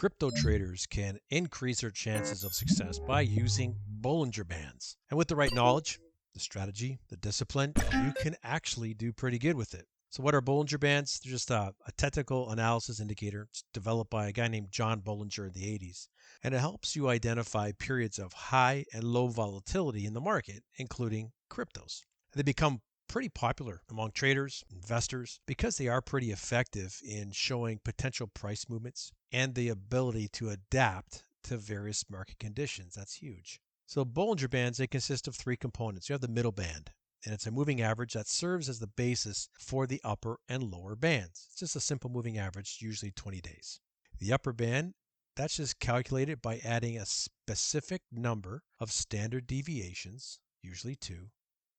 crypto traders can increase their chances of success by using Bollinger Bands. And with the right knowledge, the strategy, the discipline, you can actually do pretty good with it. So what are Bollinger Bands? They're just a technical analysis indicator. It's developed by a guy named John Bollinger in the 80s. And it helps you identify periods of high and low volatility in the market, including cryptos. They become pretty popular among traders, investors, because they are pretty effective in showing potential price movements and the ability to adapt to various market conditions. That's huge. So Bollinger Bands, they consist of three components. You have the middle band, and it's a moving average that serves as the basis for the upper and lower bands. It's just a simple moving average, usually 20 days. The upper band, that's just calculated by adding a specific number of standard deviations, usually 2,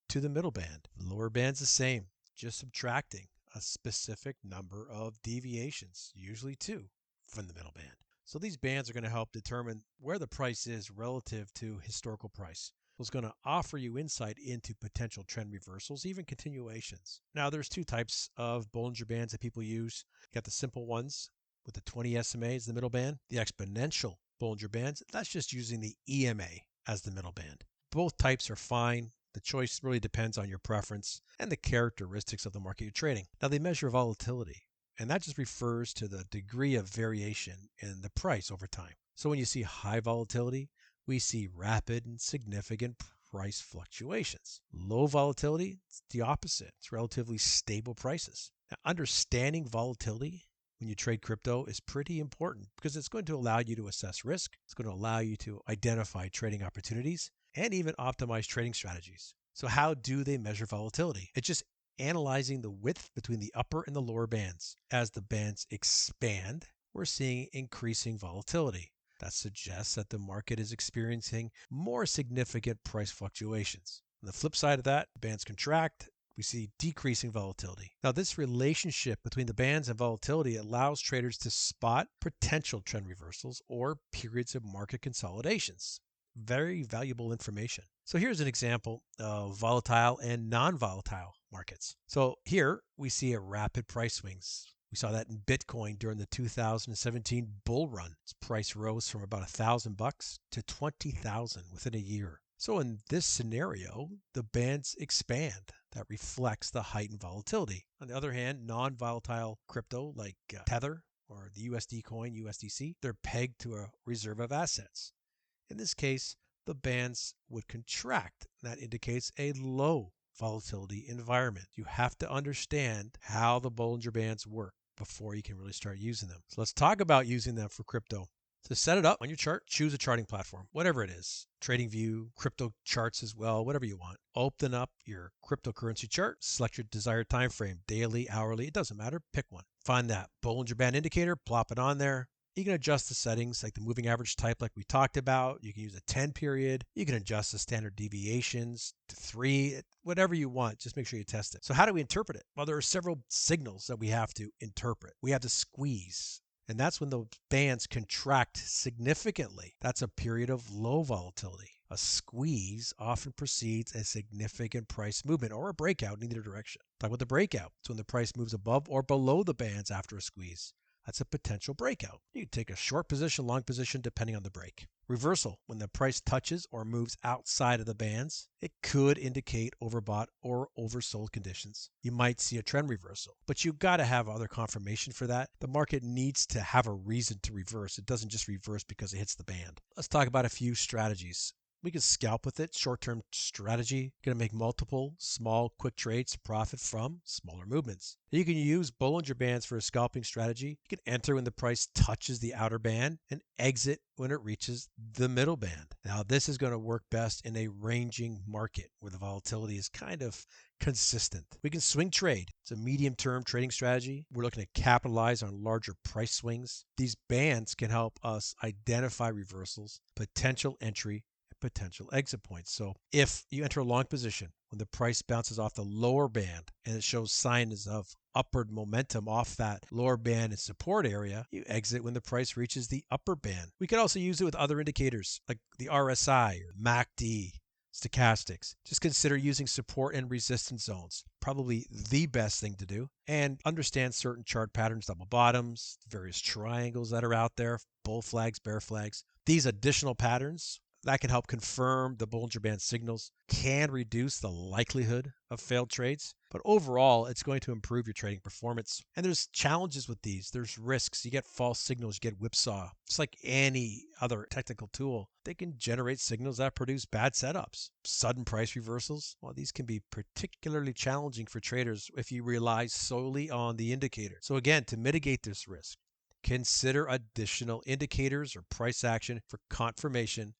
to the middle band. The lower band's the same, just subtracting a specific number of deviations, usually 2, from the middle band. So these bands are going to help determine where the price is relative to historical price. It's going to offer you insight into potential trend reversals, even continuations. Now, there's two types of Bollinger Bands that people use. You got the simple ones with the 20 SMA as the middle band. The exponential Bollinger Bands, that's just using the EMA as the middle band. Both types are fine. The choice really depends on your preference and the characteristics of the market you're trading. Now, they measure volatility, and that just refers to the degree of variation in the price over time. So when you see high volatility, we see rapid and significant price fluctuations. Low volatility, it's the opposite. It's relatively stable prices. Now, understanding volatility when you trade crypto is pretty important because it's going to allow you to assess risk. It's going to allow you to identify trading opportunities and even optimize trading strategies. So how do they measure volatility? It's just analyzing the width between the upper and the lower bands. As the bands expand, we're seeing increasing volatility. That suggests that the market is experiencing more significant price fluctuations. On the flip side of that, bands contract, we see decreasing volatility. Now, this relationship between the bands and volatility allows traders to spot potential trend reversals or periods of market consolidations. Very valuable information. So here's an example of volatile and non-volatile markets. So here we see a rapid price swings. We saw that in Bitcoin during the 2017 bull run. Its price rose from about $1,000 to $20,000 within a year. So in this scenario, the bands expand. That reflects the heightened volatility. On the other hand, non-volatile crypto like Tether or the USD coin, USDC, they're pegged to a reserve of assets. In this case, the bands would contract. That indicates a low volatility environment. You have to understand how the Bollinger Bands work before you can really start using them. So let's talk about using them for crypto. To set it up on your chart, choose a charting platform, whatever it is. TradingView, crypto charts as well, whatever you want. Open up your cryptocurrency chart, select your desired time frame, daily, hourly, it doesn't matter, pick one. Find that Bollinger Band indicator, plop it on there. You can adjust the settings like the moving average type like we talked about. You can use a 10 period. You can adjust the standard deviations to 3, whatever you want. Just make sure you test it. So how do we interpret it? Well, there are several signals that we have to interpret. We have to squeeze. And that's when the bands contract significantly. That's a period of low volatility. A squeeze often precedes a significant price movement or a breakout in either direction. Talk about the breakout. It's when the price moves above or below the bands after a squeeze. That's a potential breakout. You can take a short position, long position, depending on the break. Reversal, when the price touches or moves outside of the bands, it could indicate overbought or oversold conditions. You might see a trend reversal, but you've got to have other confirmation for that. The market needs to have a reason to reverse. It doesn't just reverse because it hits the band. Let's talk about a few strategies. We can scalp with it, short-term strategy. Going to make multiple small, quick trades to profit from smaller movements. You can use Bollinger Bands for a scalping strategy. You can enter when the price touches the outer band and exit when it reaches the middle band. Now, this is going to work best in a ranging market where the volatility is kind of consistent. We can swing trade. It's a medium-term trading strategy. We're looking to capitalize on larger price swings. These bands can help us identify reversals, potential entry, potential exit points. So if you enter a long position when the price bounces off the lower band and it shows signs of upward momentum off that lower band and support area, you exit when the price reaches the upper band. We could also use it with other indicators like the RSI or MACD. Stochastics. Just consider using support and resistance zones. Probably the best thing to do. And understand certain chart patterns, double bottoms, various triangles that are out there, bull flags, bear flags. These additional patterns that can help confirm the Bollinger Band signals, can reduce the likelihood of failed trades, but overall, it's going to improve your trading performance. And there's challenges with these. There's risks. You get false signals, you get whipsaw. Just like any other technical tool, they can generate signals that produce bad setups. Sudden price reversals, well, these can be particularly challenging for traders if you rely solely on the indicator. So again, to mitigate this risk, consider additional indicators or price action for confirmation.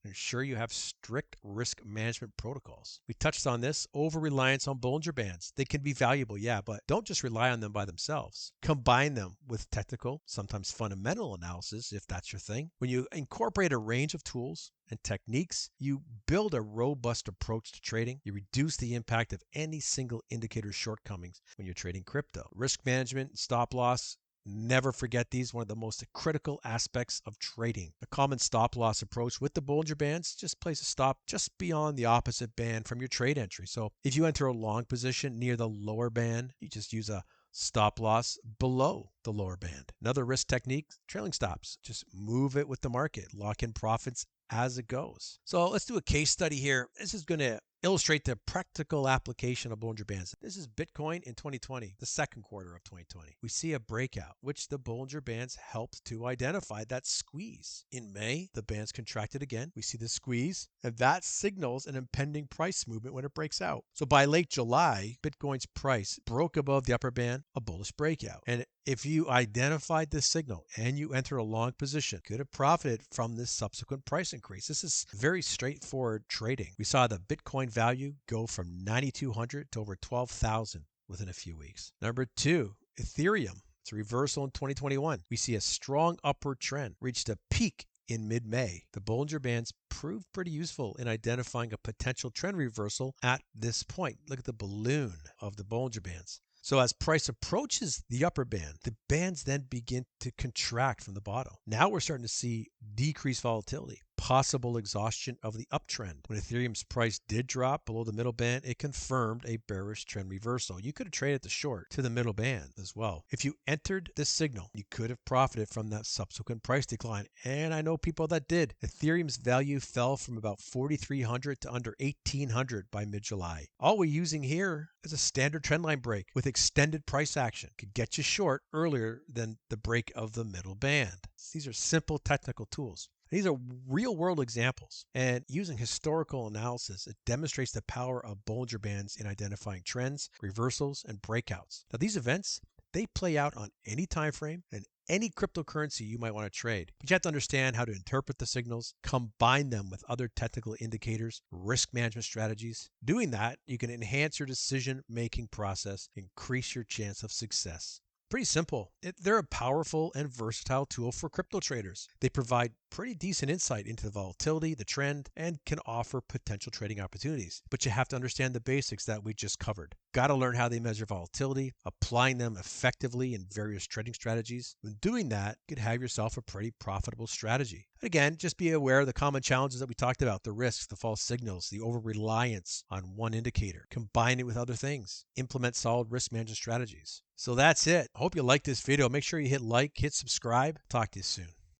Ensure you have strict risk management protocols. We touched on this, over-reliance on Bollinger Bands. They can be valuable, yeah, but don't just rely on them by themselves. Combine them with technical, sometimes fundamental analysis, if that's your thing. When you incorporate a range of tools and techniques, you build a robust approach to trading. You reduce the impact of any single indicator's shortcomings when you're trading crypto. Risk management, stop loss, never forget these, one of the most critical aspects of trading. A common stop loss approach with the Bollinger Bands, just place a stop just beyond the opposite band from your trade entry. So if you enter a long position near the lower band, you just use a stop loss below the lower band. Another risk technique, trailing stops. Just move it with the market. Lock in profits as it goes. So let's do a case study here. This is going to illustrate the practical application of Bollinger Bands. This is Bitcoin in 2020, the second quarter of 2020. We see a breakout, which the Bollinger Bands helped to identify that squeeze. In May, the bands contracted again. We see the squeeze, and that signals an impending price movement when it breaks out. So by late July, Bitcoin's price broke above the upper band, a bullish breakout. And if you identified this signal and you enter a long position, could have profited from this subsequent price increase. This is very straightforward trading. We saw the Bitcoin value go from 9,200 to over 12,000 within a few weeks. Number two, Ethereum. It's a reversal in 2021. We see a strong upward trend, reached a peak in mid-May. The Bollinger Bands proved pretty useful in identifying a potential trend reversal at this point. Look at the balloon of the Bollinger Bands. So as price approaches the upper band, the bands then begin to contract from the bottom. Now we're starting to see decreased volatility, possible exhaustion of the uptrend. When Ethereum's price did drop below the middle band, it confirmed a bearish trend reversal. You could have traded the short to the middle band as well. If you entered this signal, you could have profited from that subsequent price decline. And I know people that did. Ethereum's value fell from about 4,300 to under 1,800 by mid-July. All we're using here is a standard trendline break with extended price action. Could get you short earlier than the break of the middle band. These are simple technical tools. These are real-world examples, and using historical analysis, it demonstrates the power of Bollinger Bands in identifying trends, reversals, and breakouts. Now, these events, they play out on any time frame and any cryptocurrency you might want to trade. But you have to understand how to interpret the signals, combine them with other technical indicators, risk management strategies. Doing that, you can enhance your decision-making process, increase your chance of success. Pretty simple. They're a powerful and versatile tool for crypto traders. They provide pretty decent insight into the volatility, the trend, and can offer potential trading opportunities. But you have to understand the basics that we just covered. Got to learn how they measure volatility, applying them effectively in various trading strategies. When doing that, you could have yourself a pretty profitable strategy. Again, just be aware of the common challenges that we talked about, the risks, the false signals, the over-reliance on one indicator. Combine it with other things. Implement solid risk management strategies. So that's it. I hope you liked this video. Make sure you hit like, hit subscribe. Talk to you soon.